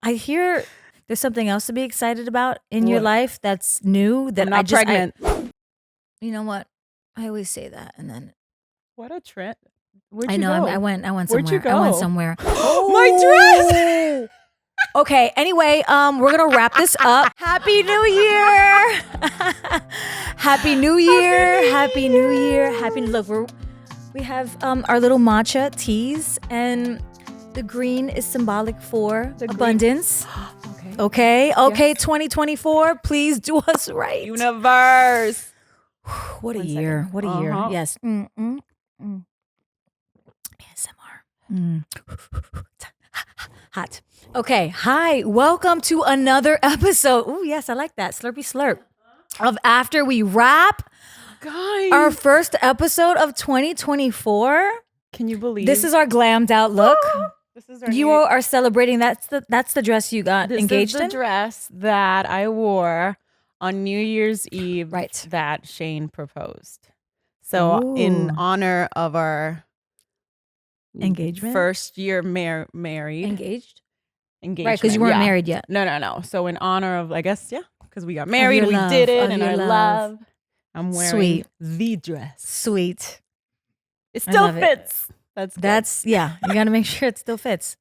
I hear there's something else to be excited about in your life that's new. That I'm not pregnant. You know what? I always say that, and then what a trend. Where'd I you know. go? I went somewhere. Where'd you go? I went somewhere. Oh, my dress. Okay. Anyway, we're gonna wrap this up. Happy New Year! Happy New Year! Happy New Year! Look, we have our little matcha teas, and the green is symbolic for abundance. Okay. Yes. 2024. Please do us right. Universe. What a year! What a year! Yes. ASMR. Hot. Okay. Hi. Welcome to another episode. Oh, yes. I like that. Slurpy slurp. Of After We Wrap. Guys. Our first episode of 2024. Can you believe? This is our glammed out look. This is our you are celebrating. That's the dress you got engaged in? This is the dress that I wore on New Year's Eve that Shane proposed. So in honor of our engagement, first year married, engagement, right? Because you weren't married yet. No. So in honor of, I guess, because we got married, we did it, and our love. I'm wearing the dress. Sweet. It still fits. That's you got to make sure it still fits.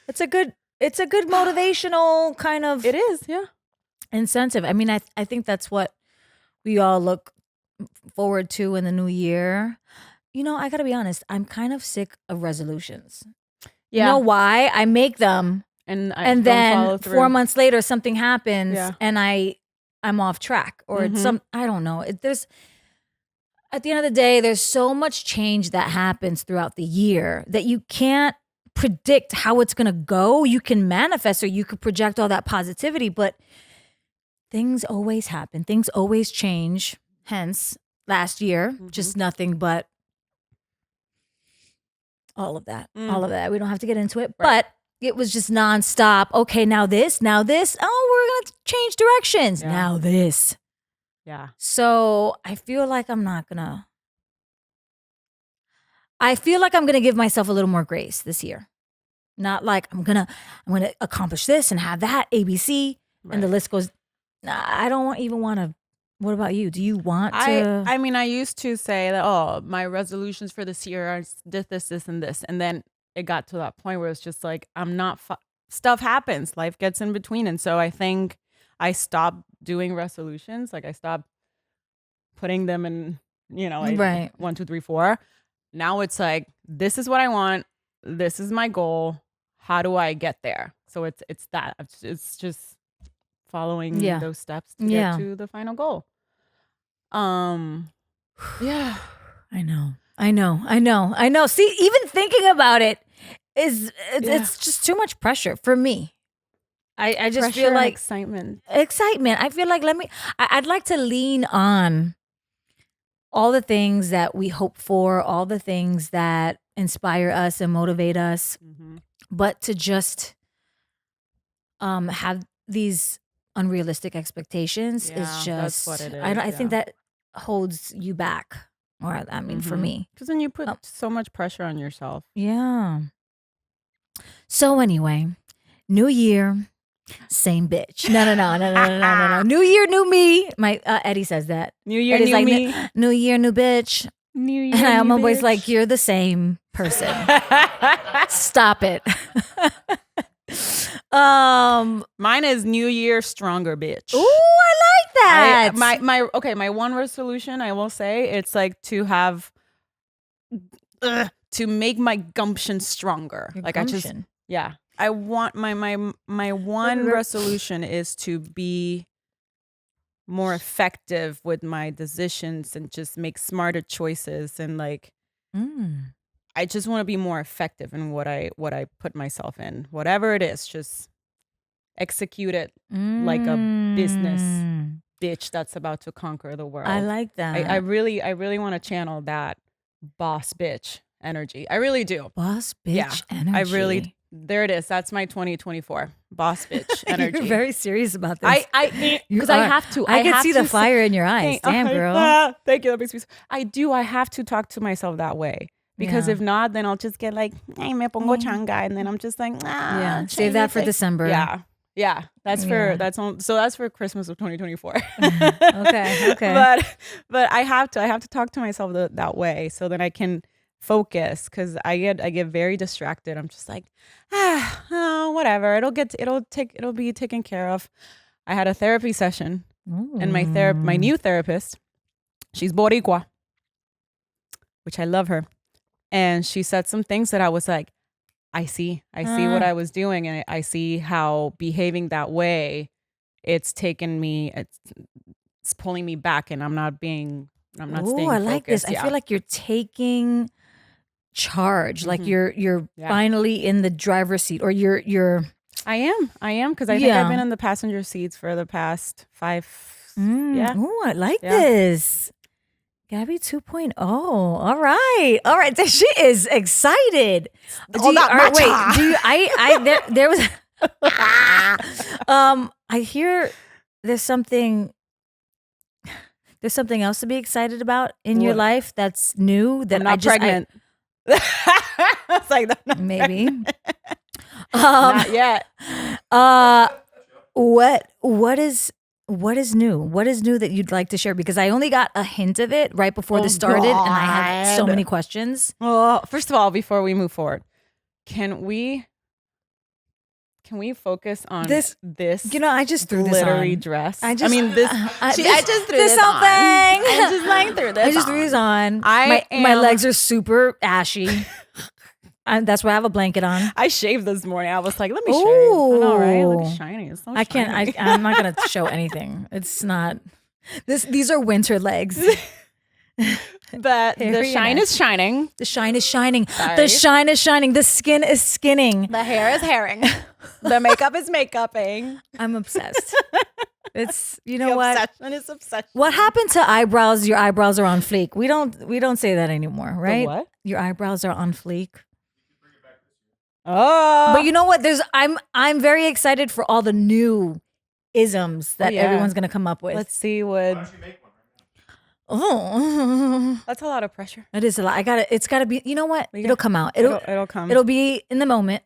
It's a good motivational kind of. It is, yeah. Incentive. I mean, I think that's what we all look forward to in the new year. You know, I gotta be honest, I'm kind of sick of resolutions. Yeah. You know why? I make them and then 4 months later something happens and I'm off track or I don't know. There's at the end of the day, there's so much change that happens throughout the year that you can't predict how it's gonna go. You can manifest or you could project all that positivity, but things always happen. Things always change. Hence, last year, just nothing but all of that. All of that. We don't have to get into it, but it was just nonstop. Okay, now this. Oh, we're going to change directions. Yeah. Now this. Yeah. So I feel like I'm going to give myself a little more grace this year. Not like I'm going to accomplish this and have that, ABC, and the list goes. I don't even want to. What about you? Do you want to? I mean, I used to say that, my resolutions for this year are this, and this. And then it got to that point where it's just like, I'm not, stuff happens. Life gets in between. And so I think I stopped doing resolutions. Like I stopped putting them in, 1, 2, 3, 4. Now it's like, this is what I want. This is my goal. How do I get there? So it's that. It's just following those steps to get to the final goal. Yeah. I know. See, even thinking about it it's just too much pressure for me. I just feel like excitement. I feel like I'd like to lean on all the things that we hope for, all the things that inspire us and motivate us, but to just have these unrealistic expectations is just that's what it is. I think that holds you back, or I mean for me, because then you put so much pressure on yourself. Yeah. So anyway, new year, same bitch. No. New year, new me. My Eddie says that. New year, Eddie's new like, me. New year, new bitch. New year, and I'm new always bitch. like, you're the same person. Stop it. Mine is New Year, stronger bitch. Ooh, I like that. My one resolution, I will say, it's like to have to make my gumption stronger. Your like gumption. I want my one resolution is to be more effective with my decisions and just make smarter choices and like I just want to be more effective in what I put myself in. Whatever it is, just execute it like a business bitch that's about to conquer the world. I like that. I really want to channel that boss bitch energy. I really do. Boss bitch energy. There it is. That's my 2024 boss bitch energy. You're very serious about this. Because I have to. I can see the fire in your eyes. Damn, girl. Thank you. That makes me. I have to talk to myself that way Because if not, then I'll just get like, hey, me pongo changa, and then I'm just like, save that for December. Yeah, that's for Christmas of 2024. Okay. But I have to talk to myself that way, so that I can focus, because I get very distracted. I'm just like, whatever. It'll be taken care of. I had a therapy session, and my new therapist, she's Boricua, which I love her, and she said some things that I was like, I see what I was doing, and I see how behaving that way, it's pulling me back, and I'm not staying focused. I like this. I feel like you're taking charge, like you're finally in the driver's seat, or you're. I am, because I think I've been in the passenger seats for the past 5. Yeah. Oh, I like this. Gaby 2.0. All right. She is excited. There was. I hear there's something else to be excited about in your life that's new. That I'm not pregnant. It's like maybe. Not yet. What is new? What is new that you'd like to share? Because I only got a hint of it right before this started, and I have so many questions. Well, first of all, before we move forward, can we focus on this? I just threw this glittery on. dress. I just threw this something. I just like threw this. I just threw this on. My legs are super ashy. That's why I have a blanket on. I shaved this morning. I was like, let me show you. I know, right? Look shiny. It's so shiny. I'm not gonna show anything. It's not. These are winter legs. But the shine is shining. The shine is shining. The shine is shining. The skin is skinning. The hair is hairing. The makeup is makeuping. I'm obsessed. It's obsession is obsession. What happened to eyebrows? Your eyebrows are on fleek. We don't say that anymore, right? The what? Your eyebrows are on fleek. Oh, but you know what? I'm very excited for all the new isms that everyone's gonna come up with. Let's see what. Why don't you make one right now? Oh, that's a lot of pressure. It is a lot. It's gotta be. You know what? It'll come out. It'll come. It'll be in the moment.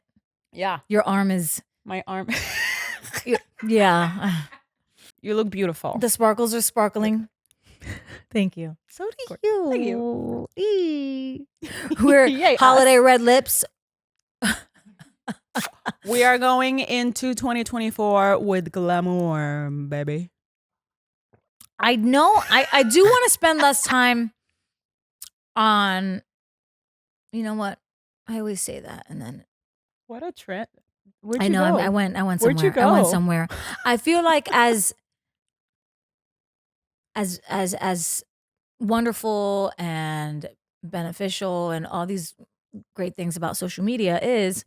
Yeah. Your arm is. My arm. Yeah. You look beautiful. The sparkles are sparkling. Thank you. So do you. Thank you. We're holiday red lips. We are going into 2024 with glamour, baby. I know. I do want to spend less time on. You know what? I always say that, and then. What a trend! I know. Go? I went somewhere. Where'd you go? I went somewhere. I feel like as wonderful and beneficial and all these great things about social media is,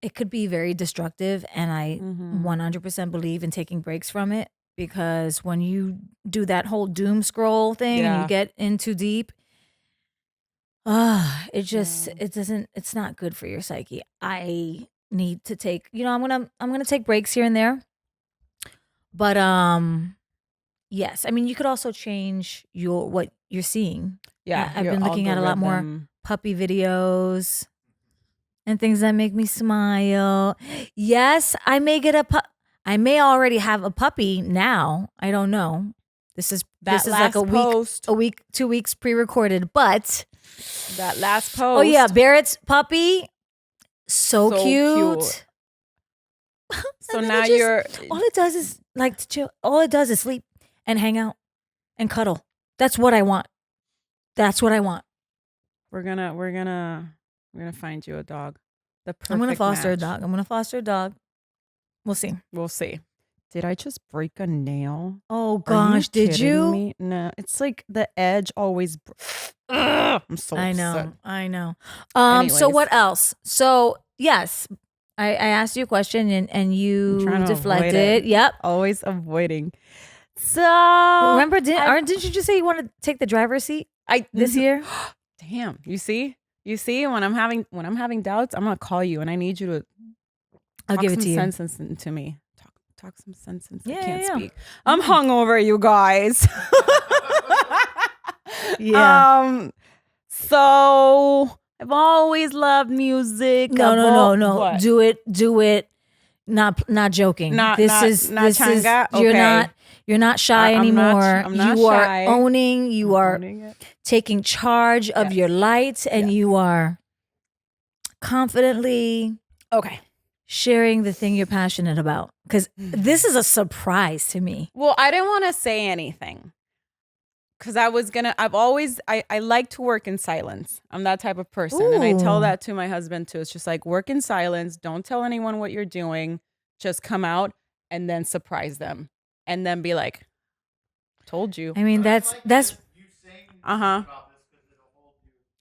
it could be very destructive, and I 100% believe in taking breaks from it, because when you do that whole doom scroll thing and you get in too deep, it's not good for your psyche. I need to take, I'm gonna take breaks here and there, but yes, I mean, you could also change what you're seeing. Yeah, I've been looking at a lot more puppy videos and things that make me smile. Yes, I may already have a puppy now. I don't know. This is like a week, 2 weeks pre-recorded, but that last post. Oh yeah, Barrett's puppy, so cute. So now all it does is like to chill. All it does is sleep and hang out and cuddle. That's what I want. We're gonna find you a dog. I'm gonna foster a dog. We'll see. Did I just break a nail? Oh gosh, did you? Me? No, it's like the edge always. I'm so upset. I know. So what else? So yes, I asked you a question and you deflected. Yep. Always avoiding. So remember, didn't you just say you want to take the driver's seat this year? Damn. You see, when I'm having doubts, I'm gonna call you, and I need you to. I'll give it to you. Sense into me. Talk some sense into. I can't speak. Mm-hmm. I'm hungover, you guys. Yeah. So I've always loved music. No. What? Do it. Not joking. Not changa? Okay. You're not shy anymore. I'm not you shy. Are owning. You are owning it. taking charge of your lights, and you are confidently sharing the thing you're passionate about. Because this is a surprise to me. Well, I didn't want to say anything. Because I like to work in silence. I'm that type of person. Ooh. And I tell that to my husband too. It's just like, work in silence. Don't tell anyone what you're doing. Just come out and then surprise them. And then be like, told you. I mean, that's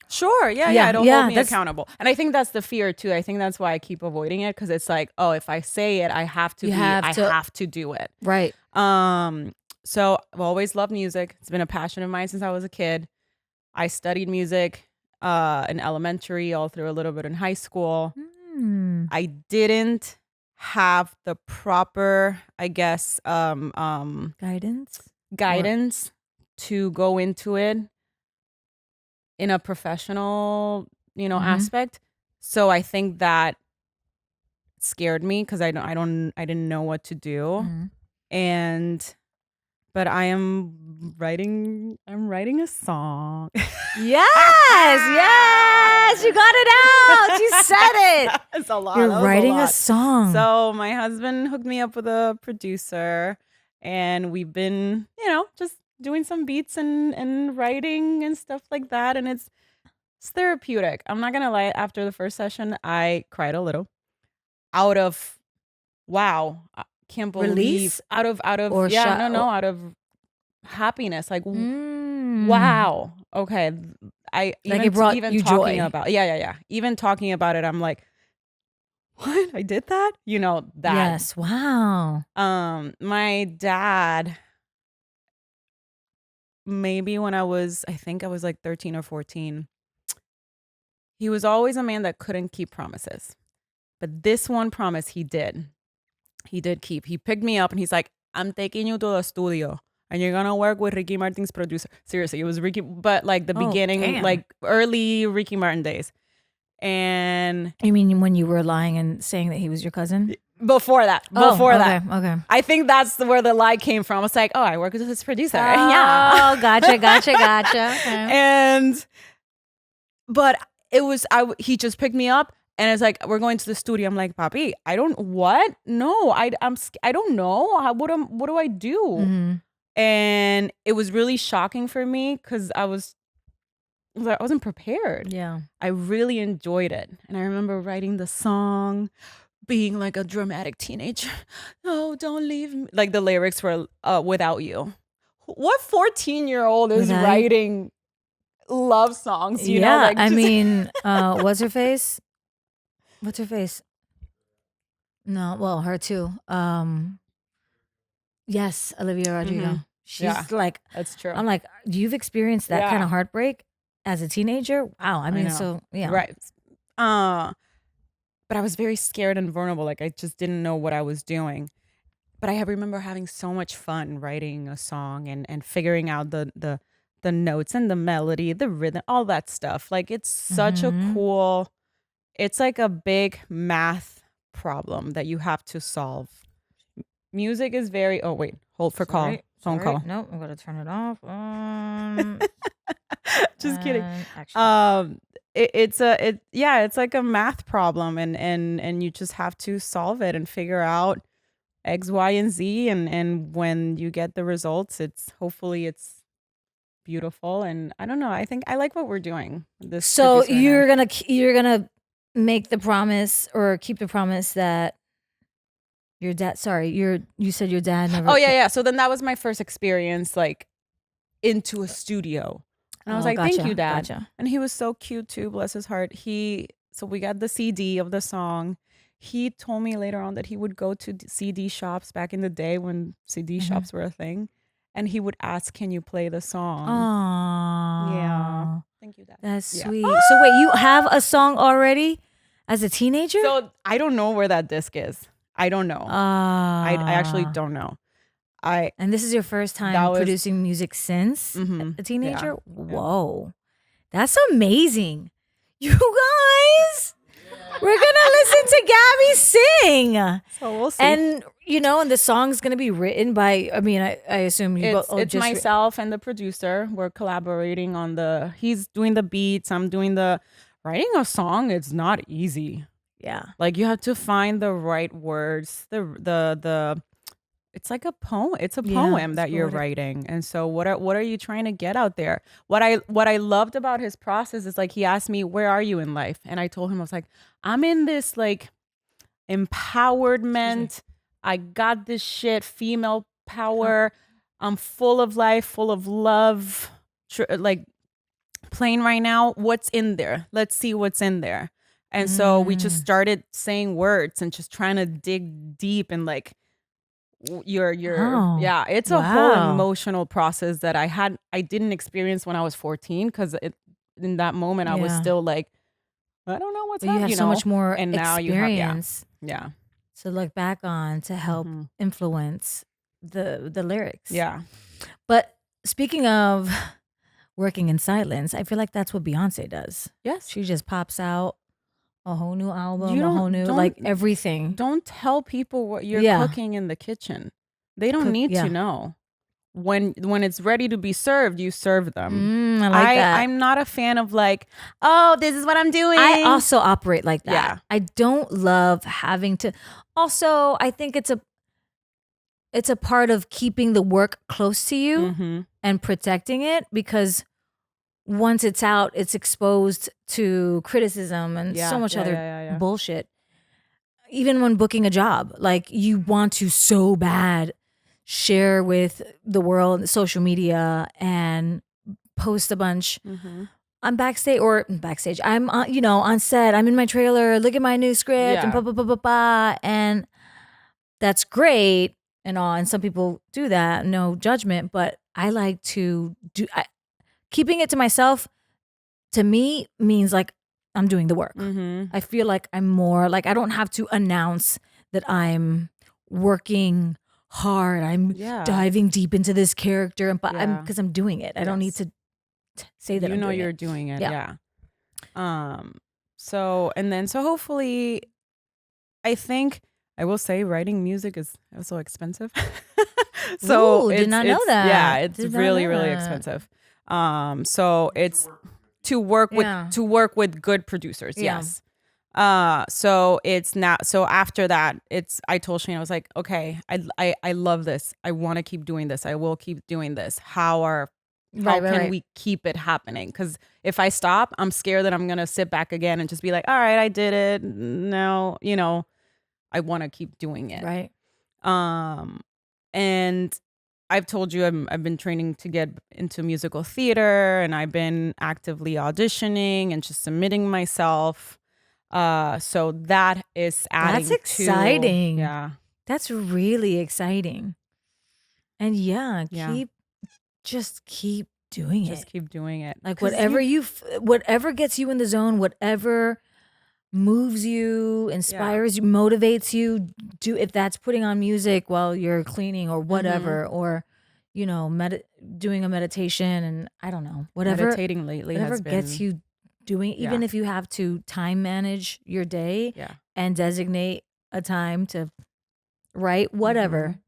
Sure. Yeah. It'll hold me accountable. And I think that's the fear too. I think that's why I keep avoiding it. Because it's like, oh, if I say it, I have to do it. Right. So I've always loved music. It's been a passion of mine since I was a kid. I studied music in elementary, all through a little bit in high school. I didn't have the proper, I guess, guidance to go into it in a professional, aspect. So I think that scared me because I didn't know what to do. But I'm writing a song. Yes, you got it out. You said it. It's a lot. You're writing a song. So my husband hooked me up with a producer, and we've been, just doing some beats and writing and stuff like that. And it's therapeutic. I'm not gonna lie. After the first session, I cried a little. Out of wow. Can't believe release out of out of happiness, like wow, okay. It brought you talking joy. about even talking about it, I'm like, what? I did that, that. Yes. Wow. My dad, maybe when I think I was like 13 or 14, he was always a man that couldn't keep promises, but this one promise he did keep. He picked me up and he's like, I'm taking you to the studio and you're gonna work with Ricky Martin's producer. Seriously, it was Ricky, but like the beginning, damn. like early Ricky Martin days. And you mean when you were lying and saying that he was your cousin? Before that. Okay. I think that's where the lie came from. It's like, oh, I work with this producer. Oh, yeah. Gotcha. Okay. But it was, he just picked me up. And it's like, we're going to the studio. I'm like, Papi, what? No, I don't know. What do I do? Mm-hmm. And it was really shocking for me because I wasn't prepared. Yeah. I really enjoyed it. And I remember writing the song, being like a dramatic teenager. No, don't leave me. Like the lyrics were without you. What 14-year-old is writing love songs? You know? Like, I mean, what's her face? What's her face? No, well, her too. Yes, Olivia Rodrigo. Mm-hmm. She's like, that's true. I'm like, you've experienced that kind of heartbreak as a teenager? Wow. I mean, so yeah. Right. But I was very scared and vulnerable. Like I just didn't know what I was doing. But I remember having so much fun writing a song and figuring out the notes and the melody, the rhythm, all that stuff. Like it's such a cool. It's like a big math problem that you have to solve. Music is very. Oh wait, hold for call. Phone call. Nope, I'm gonna turn it off. Just kidding. It's like a math problem, and you just have to solve it and figure out X, Y, and Z, and when you get the results, hopefully it's beautiful. And I don't know. I think I like what we're doing. So you're gonna make the promise or keep the promise that your dad. Sorry, you said your dad never. Oh yeah. So then that was my first experience, like into a studio, and I was like, gotcha, "Thank you, Dad." Gotcha. And he was so cute too. Bless his heart. So we got the CD of the song. He told me later on that he would go to CD shops back in the day when CD shops were a thing, and he would ask, "Can you play the song?" Aww. Yeah. Thank you, Dad. That's sweet. So wait, you have a song already as a teenager? So I don't know where that disc is. I don't know. I actually don't know. And this is your first time producing music since a teenager? Yeah. Whoa. That's amazing. You guys, we're gonna listen to Gaby sing. So we'll see. And and the song's gonna be written by. I mean, I assume you both. It's myself and the producer. We're collaborating on he's doing the beats. I'm doing writing a song. It's not easy. Yeah. Like you have to find the right words. It's like a poem. It's a poem that you're writing. And so what are you trying to get out there? What I loved about his process is like he asked me, "Where are you in life?" And I told him, I was like, "I'm in this like empowerment. I got this shit, female power. I'm full of life, full of love, like playing right now. What's in there? Let's see what's in there." And so we just started saying words and just trying to dig deep and like it's a whole emotional process that I didn't experience when I was 14 because in that moment I was still like, I don't know what's happening. You have so much more and experience now you to look back on to help influence the lyrics. Yeah. But speaking of working in silence, I feel like that's what Beyonce does. Yes. She just pops out a whole new album, a whole new like everything. Don't tell people what you're cooking in the kitchen. They don't need to know. When it's ready to be served, you serve them. I like that. I'm not a fan of like, oh, this is what I'm doing. I also operate like that. Yeah. I don't love having to. Also, I think it's a part of keeping the work close to you and protecting it because once it's out, it's exposed to criticism and so much other bullshit. Even when booking a job, like you want to so bad share with the world, social media, and post a bunch. I'm backstage. I'm on set. I'm in my trailer. Look at my new script and blah blah blah blah blah. And that's great and all. And some people do that. No judgment, but I like to do. Keeping it to myself, to me, means like I'm doing the work. I feel like I'm more like I don't have to announce that I'm working hard. I'm diving deep into this character, but because I'm doing it. I don't need to say that. You're doing it. Yeah. So hopefully, I think I will say writing music is also expensive. So did not know that. Yeah, it's really expensive. So it's to work with good producers. Yes. So it's not, so after that, I told Shane, I was like, okay, I love this. I want to keep doing this. I will keep doing this. How can we keep it happening? Because if I stop, I'm scared that I'm going to sit back again and just be like, all right, I did it. No, I want to keep doing it. Right. And I've told you I've been training to get into musical theater, and I've been actively auditioning and just submitting myself. So that is adding. That's exciting. Yeah, that's really exciting. And just keep doing it. Just keep doing it. Like whatever gets you in the zone, whatever moves you, inspires you, motivates you. Do if that's putting on music while you're cleaning or whatever, or doing a meditation, and I don't know, whatever. Meditating lately has been, gets you doing, even if you have to time manage your day and designate a time to write, whatever. I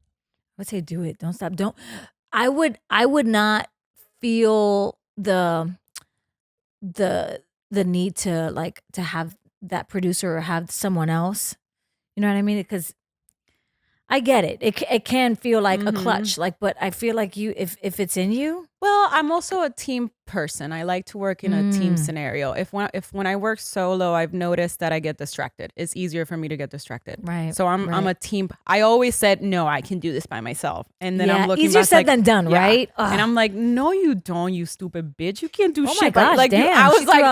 would say do it. Don't stop. I would not feel the need to have that producer or have someone else. You know what I mean? Because I get it. It can feel like a clutch, but I feel like if it's in you. Well, I'm also a team person. I like to work in a team scenario. If when I work solo, I've noticed that I get distracted. It's easier for me to get distracted. Right. So I'm a team. I always said, no, I can do this by myself. And then I'm looking easier back, said than done, right? And I'm like, no, you don't, you stupid bitch. You can't do shit. My gosh, like damn. I was like,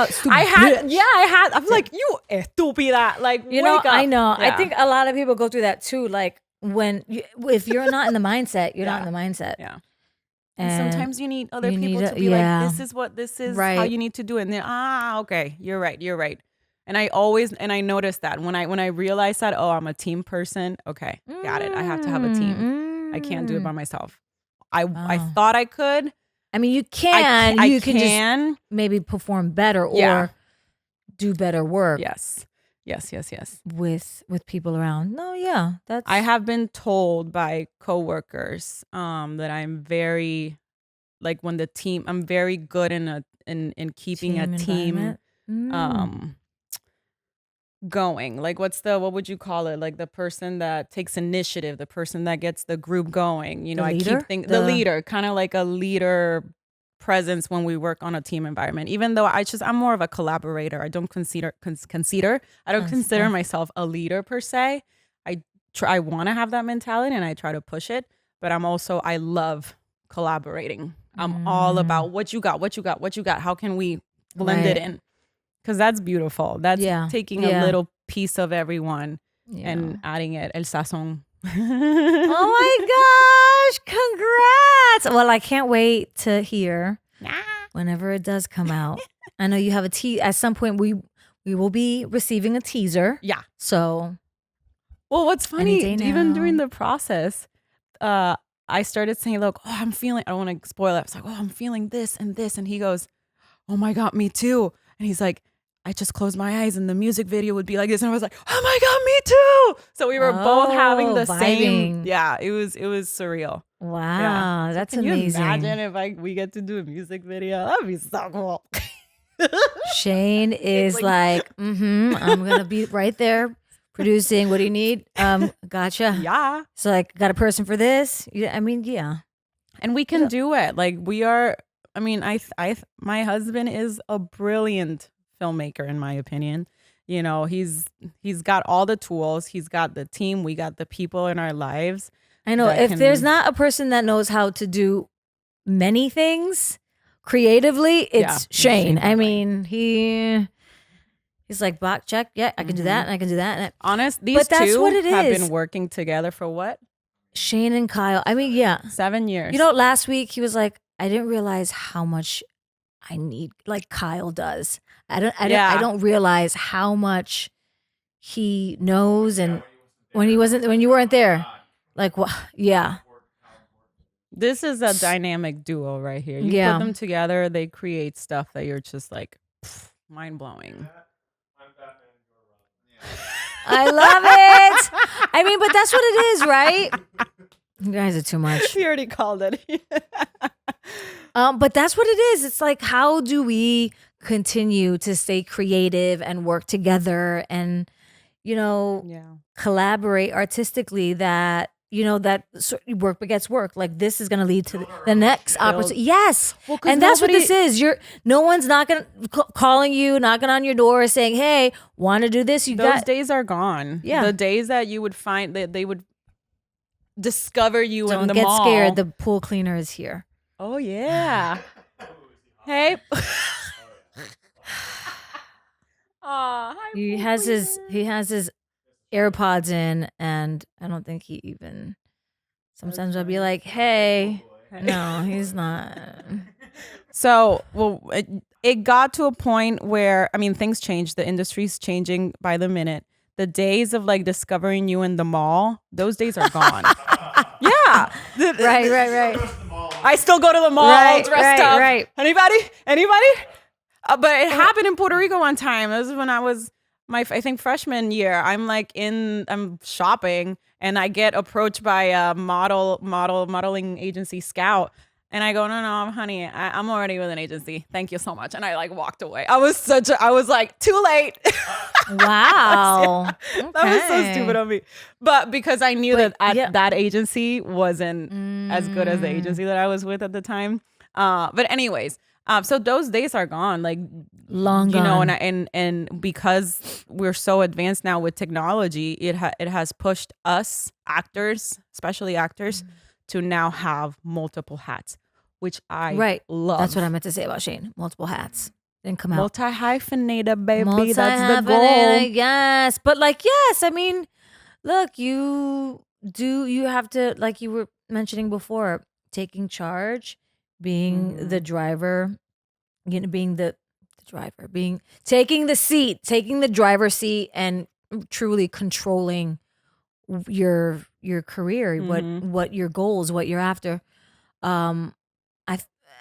I'm like, you estúpida. Like, wake up. I know. Yeah. I think a lot of people go through that too. Like if you're not in the mindset, you're not in the mindset. Yeah. And sometimes you need other people to be like, this is how you need to do it. And then, okay, you're right. And I noticed that when I realized that, I'm a team person. Okay, got it. I have to have a team. I can't do it by myself. I thought I could, I mean, you can. I you can can just maybe perform better or do better work. Yes. With people around. No, yeah, that's. I have been told by coworkers that I'm very, like when the team. I'm very good in keeping a team going. Like what would you call it? Like the person that takes initiative, the person that gets the group going. You know, I keep the leader, kind of like a leader presence when we work on a team environment. Even though I'm more of a collaborator. I don't consider myself a leader per se. I want to have that mentality and I try to push it, but I love collaborating. I'm all about what you got. How can we blend it in? Because that's beautiful. That's taking a little piece of everyone and adding it. El sazón. Oh my gosh. Congrats. Well, I can't wait to hear whenever it does come out. I know you have at some point we will be receiving a teaser. Yeah. So. Well, what's funny, even during the process, I started saying, look, I'm feeling, I don't want to spoil it. I was like, I'm feeling this and this. And he goes, oh my God, me too. And he's like, I just closed my eyes and the music video would be like this. And I was like, oh my God, me too. So we were both having the same. Yeah, it was surreal. Wow, yeah. That's can amazing. Can you imagine if we get to do a music video? That'd be so cool. Shane is like, I'm going to be right there producing. What do you need? Gotcha. Yeah. So like, got a person for this? Yeah, I mean, yeah. And we can do it. Like we are, I mean, my husband is a brilliant filmmaker in my opinion. You know, he's got all the tools, he's got the team, we got the people in our lives. I know if there's not a person that knows how to do many things creatively, it's Shane. I mean, he's like, box check, I can do that and I can do that. These two have been working together for what? Shane and Kyle. I mean, 7 years. You know, last week he was like, I didn't realize how much I need, like Kyle does. I don't realize how much he knows, and when you weren't there, like what? Yeah. This is a dynamic duo right here. You put them together, they create stuff that you're just like mind blowing. I love it. I mean, but that's what it is, right? You guys are too much. You already called it. But that's what it is. It's like, how do we continue to stay creative and work together and, collaborate artistically that, that work begets work. Like this is going to lead to the next opportunity. Yes. Well, and that's what this is. No one's calling you, knocking on your door saying, hey, want to do this? Those days are gone. Yeah. The days that you would find that they would discover you in the mall. Don't get scared. The pool cleaner is here. Oh yeah. Hey. Hi, he has his AirPods in, and I don't think he even. Sometimes I'll be like, "Hey, no, he's not." So, it got to a point where things changed. The industry's changing by the minute. The days of like discovering you in the mall, those days are gone. Yeah. Right. I still go to the mall dressed up. Right. Anybody? But it happened in Puerto Rico one time. This is when I was I think freshman year. I'm shopping and I get approached by a modeling agency Scout. And I go, no, honey, I'm already with an agency. Thank you so much. And I like walked away. I was like, too late. Wow. That was so stupid of me. But because I knew that agency wasn't as good as the agency that I was with at the time. But anyways, so those days are gone, like long gone. And because we're so advanced now with technology, it has pushed us actors, especially actors, to now have multiple hats, which I love. That's what I meant to say about Shane. Multiple hats. Didn't come out. Multi-hyphenated, baby. That's the goal. Yes. But yes. I mean, look, you have to, like you were mentioning before, taking charge, being the driver, being the driver, taking the driver's seat and truly controlling your career, what your goals, what you're after.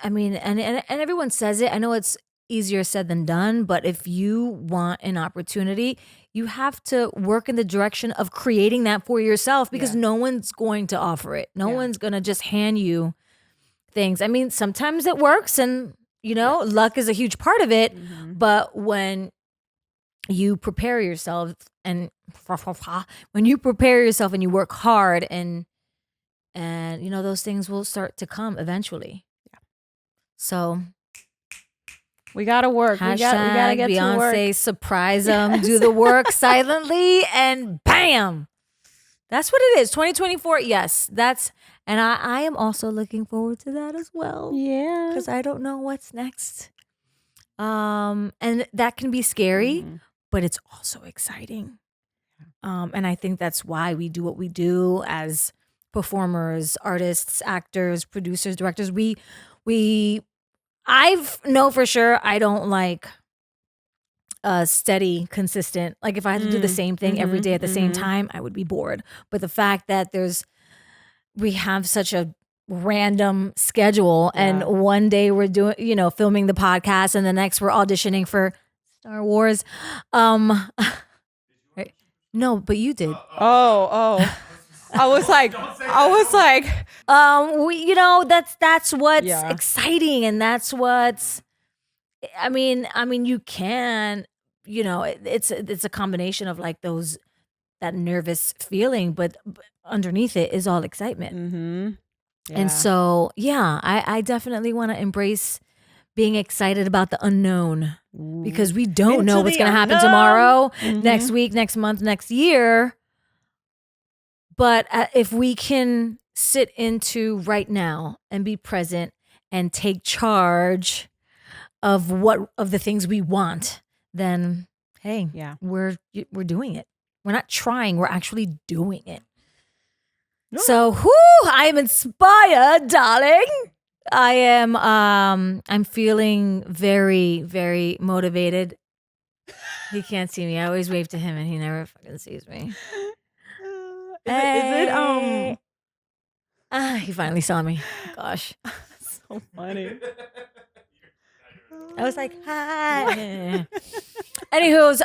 mean, and everyone says it. I know it's easier said than done, but if you want an opportunity, you have to work in the direction of creating that for yourself, because no one's going to offer it. No one's going to just hand you things. I mean, sometimes it works, and luck is a huge part of it. But when you prepare yourself and you work hard and those things will start to come eventually. So we gotta work. We gotta get Beyonce, to work. Beyonce, surprise them, do the work silently, and bam. That's what it is. 2024. Yes, and I am also looking forward to that as well. Yeah, because I don't know what's next. And that can be scary, but it's also exciting. And I think that's why we do what we do as performers, artists, actors, producers, directors. I know for sure I don't like steady, consistent. Like if I had to do the same thing every day at the same time, I would be bored. But the fact that we have such a random schedule, and one day we're doing, filming the podcast, and the next we're auditioning for Star Wars. No, but you did. Oh. I was like, that's what's exciting, and that's what's. I mean, you can, it's a combination of like that nervous feeling, but underneath it is all excitement. And so, I definitely want to embrace being excited about the unknown, because we don't know what's going to happen tomorrow, next week, next month, next year. But if we can sit into right now and be present and take charge of the things we want, then hey, we're doing it. We're not trying, we're actually doing it. No. So, I am inspired, darling. I am I'm feeling very, very motivated. He can't see me. I always wave to him and he never fucking sees me. He finally saw me. Gosh. So funny. I was like, hi. Anywho's,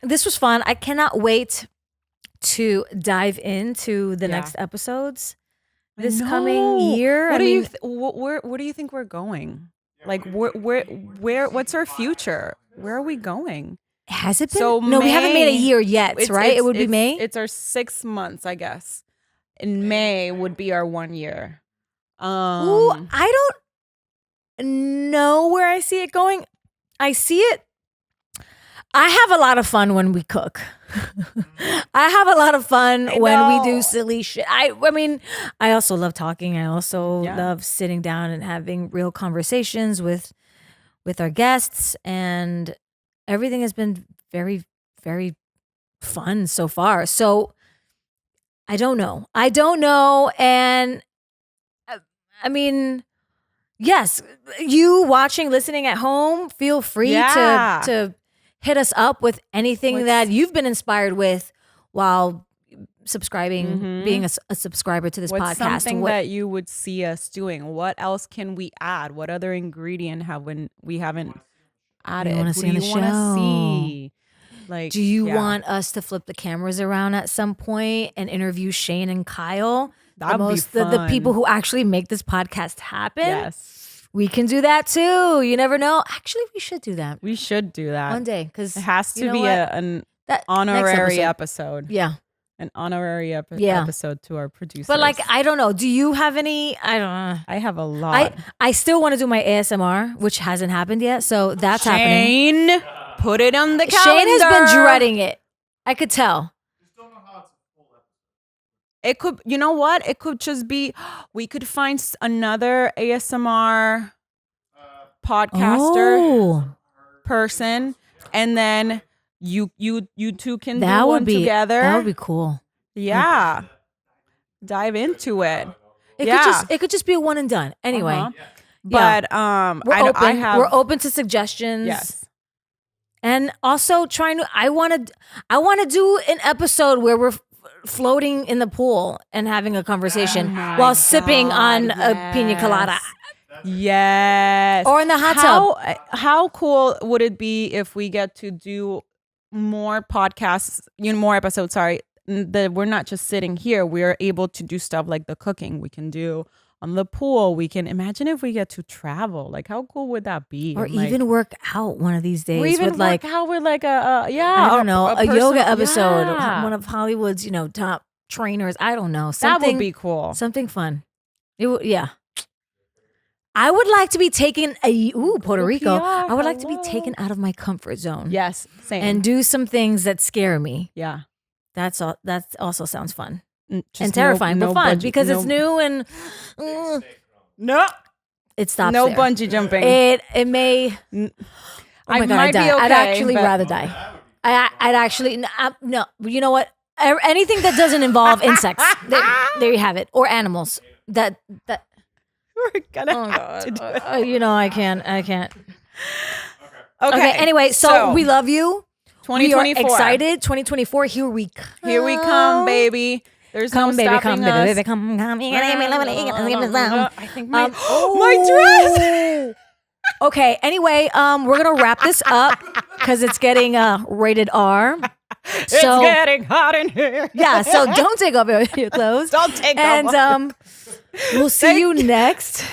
this was fun. I cannot wait to dive into the next episodes this coming year. Where do you think we're going? Like where what's our future? Where are we going? Has it been? So no, we haven't made a year yet, right? It would be May. It's our 6 months, I guess. In May would be our 1 year. I don't know where I see it going. I see it. I have a lot of fun when we cook. I have a lot of fun when we do silly shit. I mean, I also love talking. I also love sitting down and having real conversations with our guests, and everything has been very, very fun so far. So I don't know. And I mean, yes, you watching, listening at home, feel free to hit us up with anything that you've been inspired with while subscribing, being a subscriber to this podcast. Something that you would see us doing? What else can we add? What other ingredient we haven't added? Who do you want to see? Like, do you want us to flip the cameras around at some point and interview Shane and Kyle? That'd be fun. The people who actually make this podcast happen. Yes. We can do that too. You never know. Actually, we should do that. We should do that one day, because it has to be an honorary episode. Yeah, an honorary episode to our producers. But like, I don't know. Do you have any? I don't know. I have a lot. I still want to do my ASMR, which hasn't happened yet. So that's happening. Shane, put it on the calendar. Shane has been dreading it. I could tell. It could, you know what? It could just be, we could find another ASMR podcaster person, and then you two can do one together. That would be cool. Yeah. Dive into it. It could just be a one and done. Anyway. But we're open to suggestions. Yes. And also I want to do an episode where we're floating in the pool and having a conversation while sipping on a pina colada. Yes. Or in the hot tub. How cool would it be if we get to do more podcasts, more episodes, sorry, that we're not just sitting here. We're able to do stuff like the cooking we can do on the pool. We can imagine if we get to travel. Like, how cool would that be? Or even work out one of these days. Or even with like, work out with like I don't know, a yoga episode. Yeah. One of Hollywood's, top trainers. I don't know. That would be cool. Something fun. Yeah. I would like to be taken, Puerto Rico. I would like to be taken out of my comfort zone. Yes, same. And do some things that scare me. Yeah. That also sounds fun. Just and terrifying, but fun because it's new and no. It stops no there. Bungee jumping. It may. Oh my God, might be okay. I'd actually rather die. I'd actually no. You know what? Anything that doesn't involve insects. There you have it, or animals. That. We're gonna have to do it. I can't. Okay. Anyway, so we love you. 2024. We are excited. 2024. Here we come. Here we come, baby. There's no stopping us. Baby, come. I think my dress. Okay. Anyway, we're gonna wrap this up because it's getting rated R. It's getting hot in here. Yeah. So don't take off your clothes. Don't take off. And we'll see you next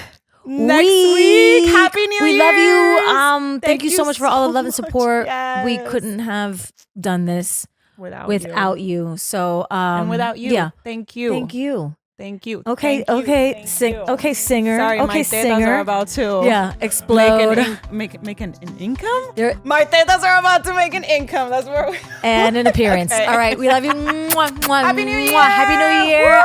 week. Happy New Year. We love you. Thank you so much for all the love and support. Yes. We couldn't have done this without you. So and without you. Yeah. Thank you. Okay. Okay, singer. Sorry, okay, my tetas singer. are about to explode. Make an income. My tetas are about to make an income. That's where and an appearance. Okay. All right, we love you. Mwah, mwah, Happy New Year. Happy New Year.